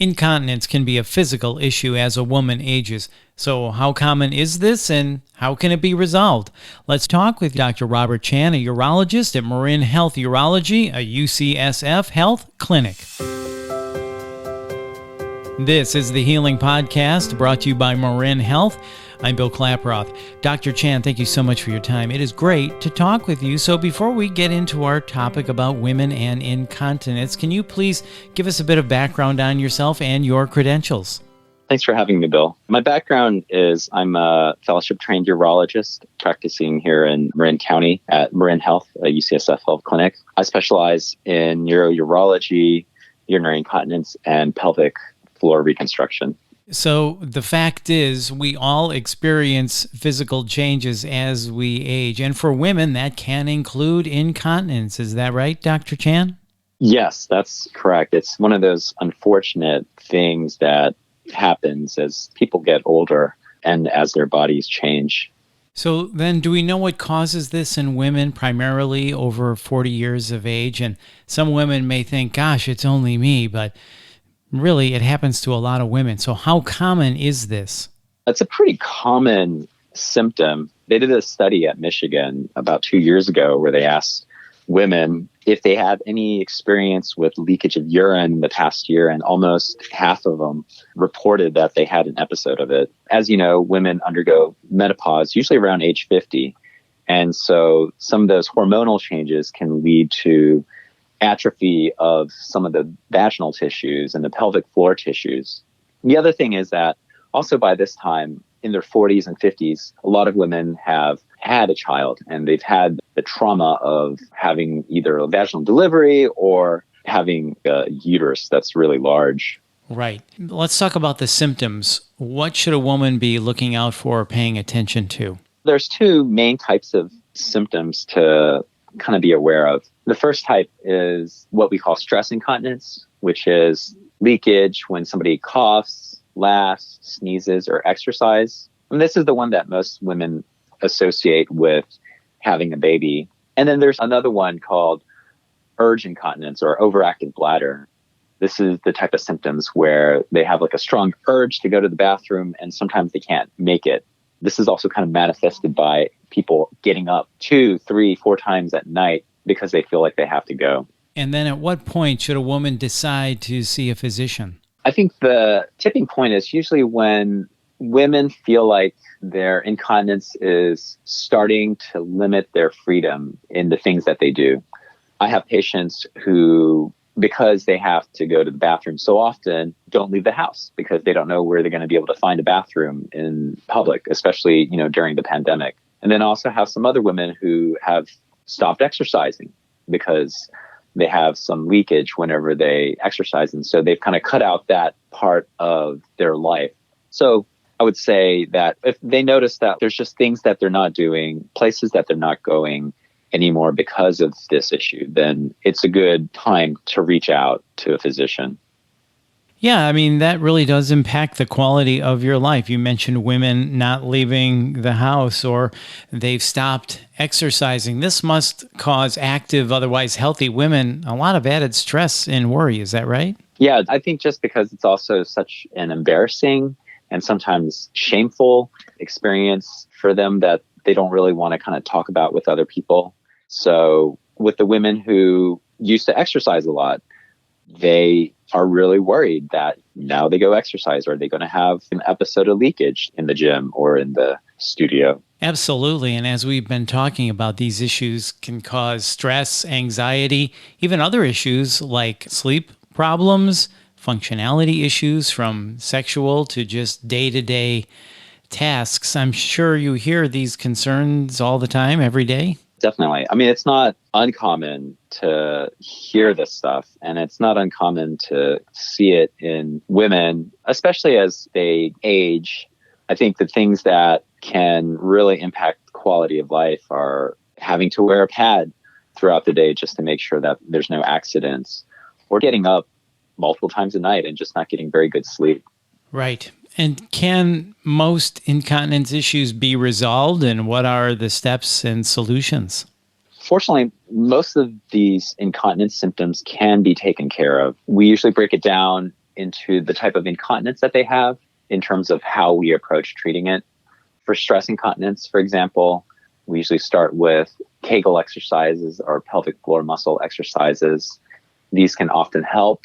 Incontinence can be a physical issue as a woman ages. So how common is this and how can it be resolved? Let's talk with Dr. Robert Chan, a urologist at MarinHealth Urology, a UCSF Health Clinic. This is the Healing Podcast brought to you by MarinHealth. I'm Bill Klaproth. Dr. Chan, thank you so much for your time. It is great to talk with you. So before we get into our topic about women and incontinence, can you please give us a bit of background on yourself and your credentials? Thanks for having me, Bill. My background is I'm a fellowship-trained urologist practicing here in Marin County at MarinHealth, a UCSF Health Clinic. I specialize in urology, urinary incontinence, and pelvic floor reconstruction. So the fact is, we all experience physical changes as we age. And for women, that can include incontinence. Is that right, Dr. Chan? Yes, that's correct. It's one of those unfortunate things that happens as people get older and as their bodies change. So then do we know what causes this in women primarily over 40 years of age? And some women may think, gosh, it's only me, but really, it happens to a lot of women. So how common is this? It's a pretty common symptom. They did a study at Michigan about 2 years ago where they asked women if they had any experience with leakage of urine the past year, and almost half of them reported that they had an episode of it. As you know, women undergo menopause usually around age 50. And so some of those hormonal changes can lead to atrophy of some of the vaginal tissues and the pelvic floor tissues. The other thing is that also by this time in their 40s and 50s, a lot of women have had a child and they've had the trauma of having either a vaginal delivery or having a uterus that's really large. Right. Let's talk about the symptoms. What should a woman be looking out for or paying attention to? There's two main types of symptoms to kind of be aware of. The first type is what we call stress incontinence, which is leakage when somebody coughs, laughs, sneezes, or exercise. And this is the one that most women associate with having a baby. And then there's another one called urge incontinence or overactive bladder. This is the type of symptoms where they have like a strong urge to go to the bathroom and sometimes they can't make it. This is also kind of manifested by people getting up 2, 3, 4 times at night because they feel like they have to go. And then at what point should a woman decide to see a physician? I think the tipping point is usually when women feel like their incontinence is starting to limit their freedom in the things that they do. I have patients who, because they have to go to the bathroom so often, don't leave the house because they don't know where they're going to be able to find a bathroom in public, especially, during the pandemic. And then also have some other women who have stopped exercising because they have some leakage whenever they exercise. And so they've kind of cut out that part of their life. So I would say that if they notice that there's just things that they're not doing, places that they're not going anymore because of this issue, then it's a good time to reach out to a physician. Yeah, I mean, that really does impact the quality of your life. You mentioned women not leaving the house or they've stopped exercising. This must cause active, otherwise healthy women a lot of added stress and worry. Is that right? Yeah, I think just because it's also such an embarrassing and sometimes shameful experience for them that they don't really want to kind of talk about with other people. So with the women who used to exercise a lot, they are really worried that now they go exercise, are they going to have an episode of leakage in the gym or in the studio? Absolutely. And as we've been talking about, these issues can cause stress, anxiety, even other issues like sleep problems, functionality issues from sexual to just day-to-day tasks. I'm sure you hear these concerns all the time, every day. Definitely. I mean, it's not uncommon to hear this stuff, and it's not uncommon to see it in women, especially as they age. I think the things that can really impact quality of life are having to wear a pad throughout the day just to make sure that there's no accidents, or getting up multiple times a night and just not getting very good sleep. Right. And can most incontinence issues be resolved, and what are the steps and solutions? Fortunately, most of these incontinence symptoms can be taken care of. We usually break it down into the type of incontinence that they have in terms of how we approach treating it. For stress incontinence, for example, we usually start with Kegel exercises or pelvic floor muscle exercises. These can often help.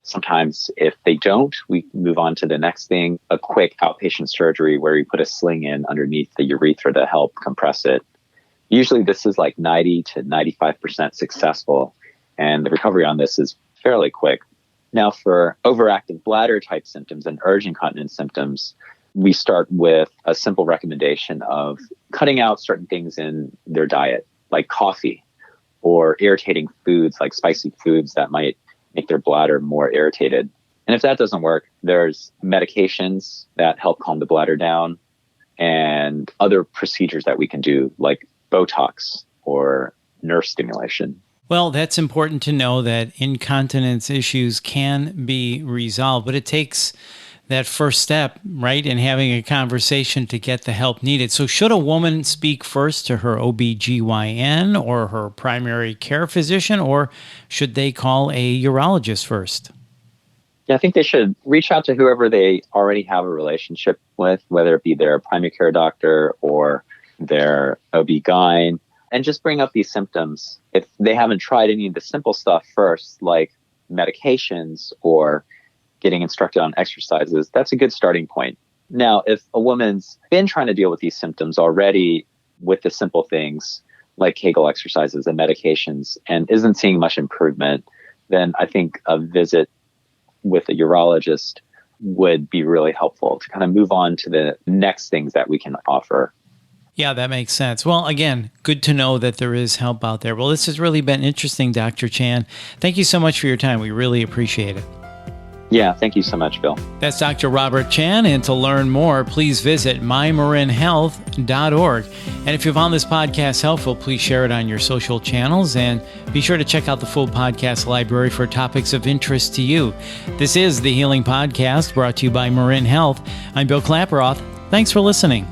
Sometimes if they don't, we move on to the next thing, a quick outpatient surgery where we put a sling in underneath the urethra to help compress it. Usually this is like 90 to 95% successful, and the recovery on this is fairly quick. Now for overactive bladder type symptoms and urge incontinence symptoms, we start with a simple recommendation of cutting out certain things in their diet, like coffee or irritating foods like spicy foods that might make their bladder more irritated. And if that doesn't work, there's medications that help calm the bladder down and other procedures that we can do like Botox or nerve stimulation. Well, that's important to know that incontinence issues can be resolved, but it takes that first step, right, in having a conversation to get the help needed. So should a woman speak first to her OBGYN or her primary care physician, or should they call a urologist first? Yeah, I think they should reach out to whoever they already have a relationship with, whether it be their primary care doctor or their OB-GYN, and just bring up these symptoms. If they haven't tried any of the simple stuff first, like medications or getting instructed on exercises, that's a good starting point. Now, if a woman's been trying to deal with these symptoms already with the simple things like Kegel exercises and medications and isn't seeing much improvement, then I think a visit with a urologist would be really helpful to kind of move on to the next things that we can offer. Yeah, that makes sense. Well, again, good to know that there is help out there. Well, this has really been interesting, Dr. Chan. Thank you so much for your time. We really appreciate it. Yeah, thank you so much, Bill. That's Dr. Robert Chan, and to learn more, please visit mymarinhealth.org. And if you found this podcast helpful, please share it on your social channels, and be sure to check out the full podcast library for topics of interest to you. This is the Healing Podcast, brought to you by Marin Health. I'm Bill Klaproth. Thanks for listening.